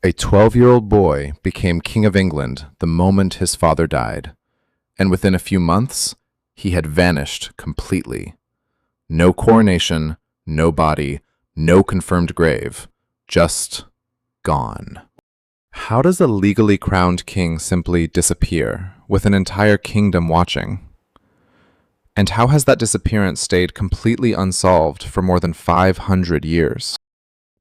A 12-year-old boy became King of England the moment his father died, and within a few months, he had vanished completely. No coronation, no body, no confirmed grave, just gone. How does a legally crowned king simply disappear, with an entire kingdom watching? And how has that disappearance stayed completely unsolved for more than 500 years?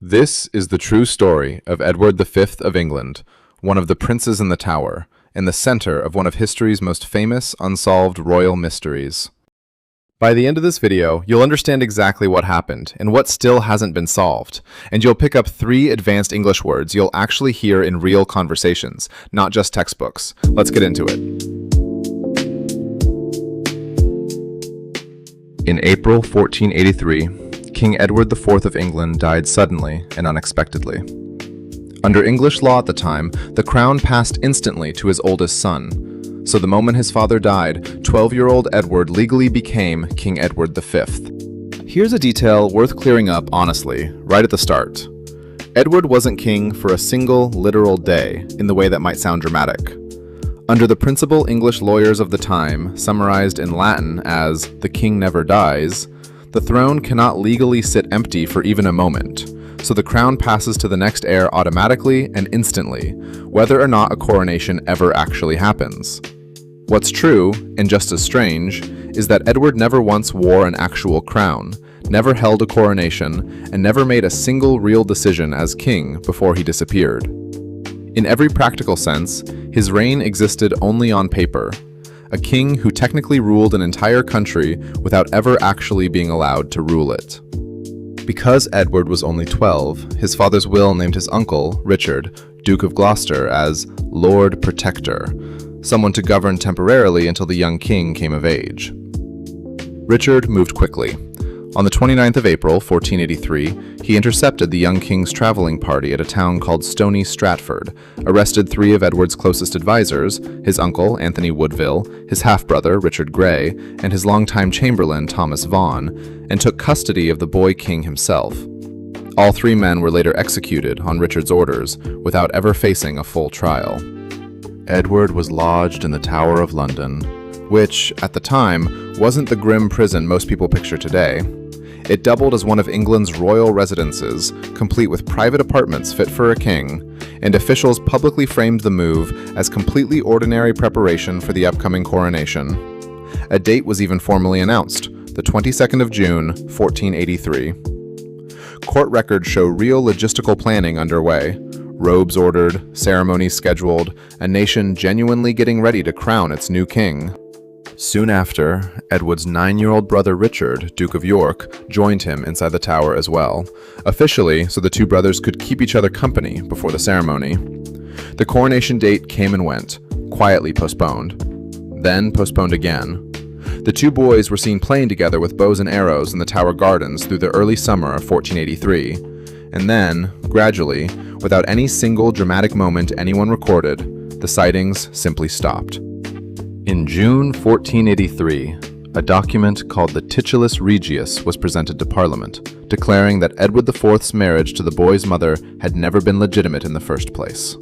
This is the true story of Edward V of England, one of the princes in the Tower, in the center of one of history's most famous unsolved royal mysteries. By the end of this video, you'll understand exactly what happened and what still hasn't been solved, and you'll pick up 3 advanced English words you'll actually hear in real conversations, not just textbooks. Let's get into it. In April 1483, King Edward IV of England died suddenly and unexpectedly. Under English law at the time, the crown passed instantly to his oldest son, so the moment his father died, 12-year-old Edward legally became King Edward V. Here's a detail worth clearing up honestly, right at the start. Edward wasn't king for a single literal day, in the way that might sound dramatic. Under the principal English lawyers of the time, summarized in Latin as "the king never dies," the throne cannot legally sit empty for even a moment, so the crown passes to the next heir automatically and instantly, whether or not a coronation ever actually happens. What's true, and just as strange, is that Edward never once wore an actual crown, never held a coronation, and never made a single real decision as king before he disappeared. In every practical sense, his reign existed only on paper, a king who technically ruled an entire country without ever actually being allowed to rule it. Because Edward was only 12, his father's will named his uncle, Richard, Duke of Gloucester, as Lord Protector, someone to govern temporarily until the young king came of age. Richard moved quickly. On the 29th of April, 1483, he intercepted the young king's traveling party at a town called Stony Stratford, arrested 3 of Edward's closest advisors, his uncle, Anthony Woodville, his half-brother, Richard Grey, and his longtime chamberlain, Thomas Vaughan, and took custody of the boy king himself. All 3 men were later executed on Richard's orders, without ever facing a full trial. Edward was lodged in the Tower of London, which, at the time, wasn't the grim prison most people picture today. It doubled as one of England's royal residences, complete with private apartments fit for a king, and officials publicly framed the move as completely ordinary preparation for the upcoming coronation. A date was even formally announced, the 22nd of June, 1483. Court records show real logistical planning underway. Robes ordered, ceremonies scheduled, a nation genuinely getting ready to crown its new king. Soon after, Edward's 9-year-old brother Richard, Duke of York, joined him inside the tower as well, officially so the 2 brothers could keep each other company before the ceremony. The coronation date came and went, quietly postponed, then postponed again. The 2 boys were seen playing together with bows and arrows in the tower gardens through the early summer of 1483, and then, gradually, without any single dramatic moment anyone recorded, the sightings simply stopped. In June 1483, a document called the Titulus Regius was presented to Parliament, declaring that Edward IV's marriage to the boy's mother had never been legitimate in the first place.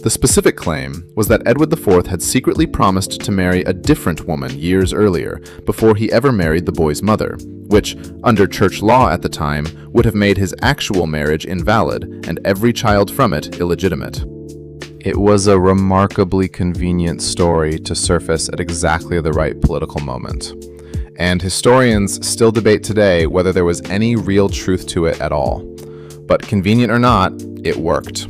The specific claim was that Edward IV had secretly promised to marry a different woman years earlier, before he ever married the boy's mother, which, under church law at the time, would have made his actual marriage invalid and every child from it illegitimate. It was a remarkably convenient story to surface at exactly the right political moment, and historians still debate today whether there was any real truth to it at all. But convenient or not, it worked.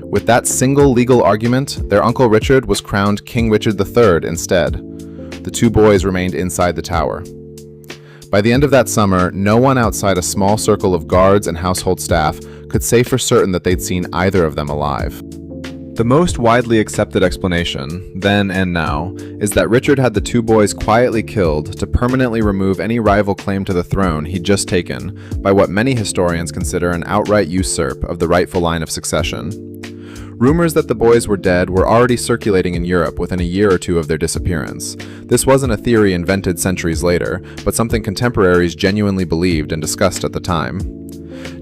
With that single legal argument, their uncle Richard was crowned King Richard III instead. The 2 boys remained inside the tower. By the end of that summer, no one outside a small circle of guards and household staff could say for certain that they'd seen either of them alive. The most widely accepted explanation, then and now, is that Richard had the 2 boys quietly killed to permanently remove any rival claim to the throne he'd just taken by what many historians consider an outright usurp of the rightful line of succession. Rumors that the boys were dead were already circulating in Europe within a year or 2 of their disappearance. This wasn't a theory invented centuries later, but something contemporaries genuinely believed and discussed at the time.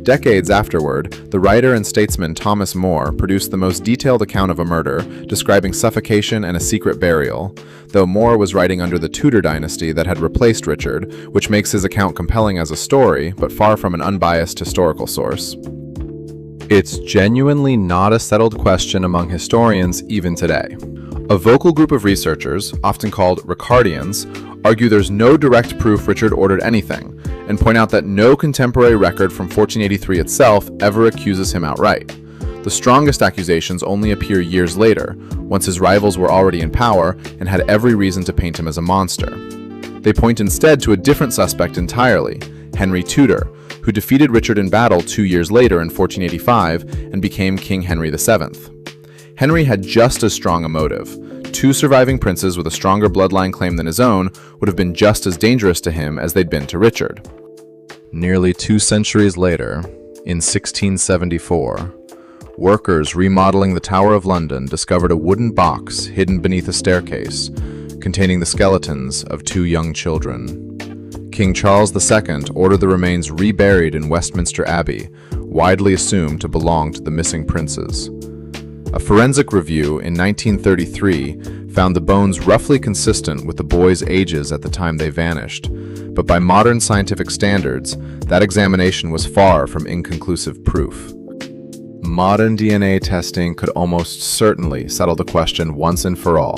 Decades afterward, the writer and statesman Thomas More produced the most detailed account of a murder, describing suffocation and a secret burial, though More was writing under the Tudor dynasty that had replaced Richard, which makes his account compelling as a story, but far from an unbiased historical source. It's genuinely not a settled question among historians even today. A vocal group of researchers, often called Ricardians, argue there's no direct proof Richard ordered anything, and point out that no contemporary record from 1483 itself ever accuses him outright. The strongest accusations only appear years later, once his rivals were already in power and had every reason to paint him as a monster. They point instead to a different suspect entirely, Henry Tudor, who defeated Richard in battle 2 years later in 1485 and became King Henry VII. Henry had just as strong a motive. Two surviving princes with a stronger bloodline claim than his own would have been just as dangerous to him as they'd been to Richard. Nearly 2 centuries later, in 1674, workers remodeling the Tower of London discovered a wooden box hidden beneath a staircase, containing the skeletons of 2 young children. King Charles II ordered the remains reburied in Westminster Abbey, widely assumed to belong to the missing princes. A forensic review in 1933 found the bones roughly consistent with the boys' ages at the time they vanished, but by modern scientific standards, that examination was far from inconclusive proof. Modern DNA testing could almost certainly settle the question once and for all,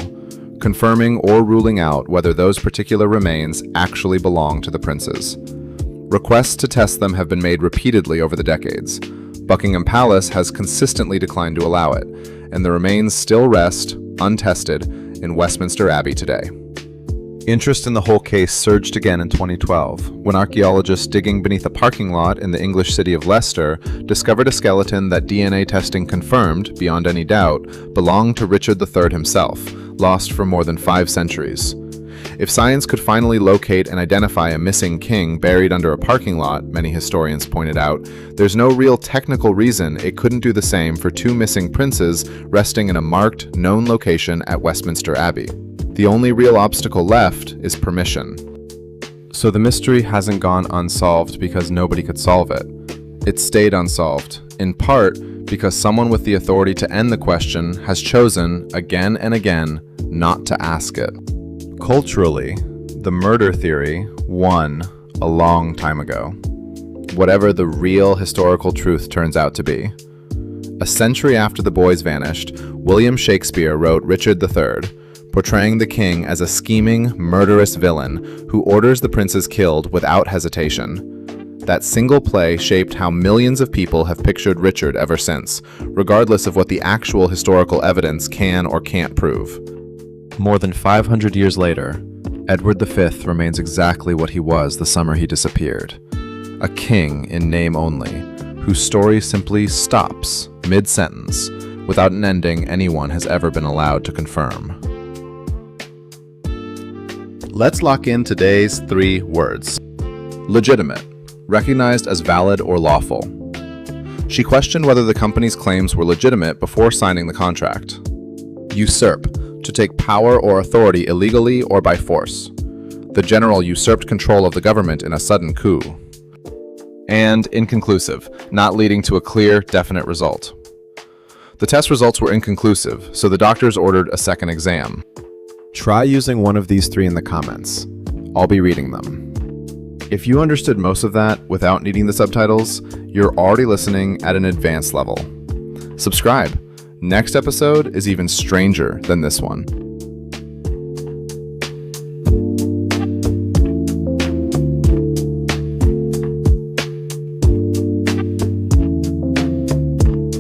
confirming or ruling out whether those particular remains actually belong to the princes. Requests to test them have been made repeatedly over the decades. Buckingham Palace has consistently declined to allow it, and the remains still rest, untested, in Westminster Abbey today. Interest in the whole case surged again in 2012, when archaeologists digging beneath a parking lot in the English city of Leicester discovered a skeleton that DNA testing confirmed, beyond any doubt, belonged to Richard III himself, lost for more than 5 centuries. If science could finally locate and identify a missing king buried under a parking lot, many historians pointed out, there's no real technical reason it couldn't do the same for 2 missing princes resting in a marked, known location at Westminster Abbey. The only real obstacle left is permission. So the mystery hasn't gone unsolved because nobody could solve it. It stayed unsolved, in part because someone with the authority to end the question has chosen, again and again, not to ask it. Culturally, the murder theory won a long time ago, whatever the real historical truth turns out to be. A century after the boys vanished, William Shakespeare wrote Richard III, portraying the king as a scheming, murderous villain who orders the princes killed without hesitation. That single play shaped how millions of people have pictured Richard ever since, regardless of what the actual historical evidence can or can't prove. More than 500 years later, Edward V remains exactly what he was the summer he disappeared. A king in name only, whose story simply stops mid-sentence, without an ending anyone has ever been allowed to confirm. Let's lock in today's 3 words. Legitimate, recognized as valid or lawful. She questioned whether the company's claims were legitimate before signing the contract. Usurp, to take power or authority illegally or by force. The general usurped control of the government in a sudden coup. And inconclusive, not leading to a clear, definite result. The test results were inconclusive, so the doctors ordered a second exam. Try using one of these 3 in the comments. I'll be reading them. If you understood most of that without needing the subtitles, you're already listening at an advanced level. Subscribe. Next episode is even stranger than this one.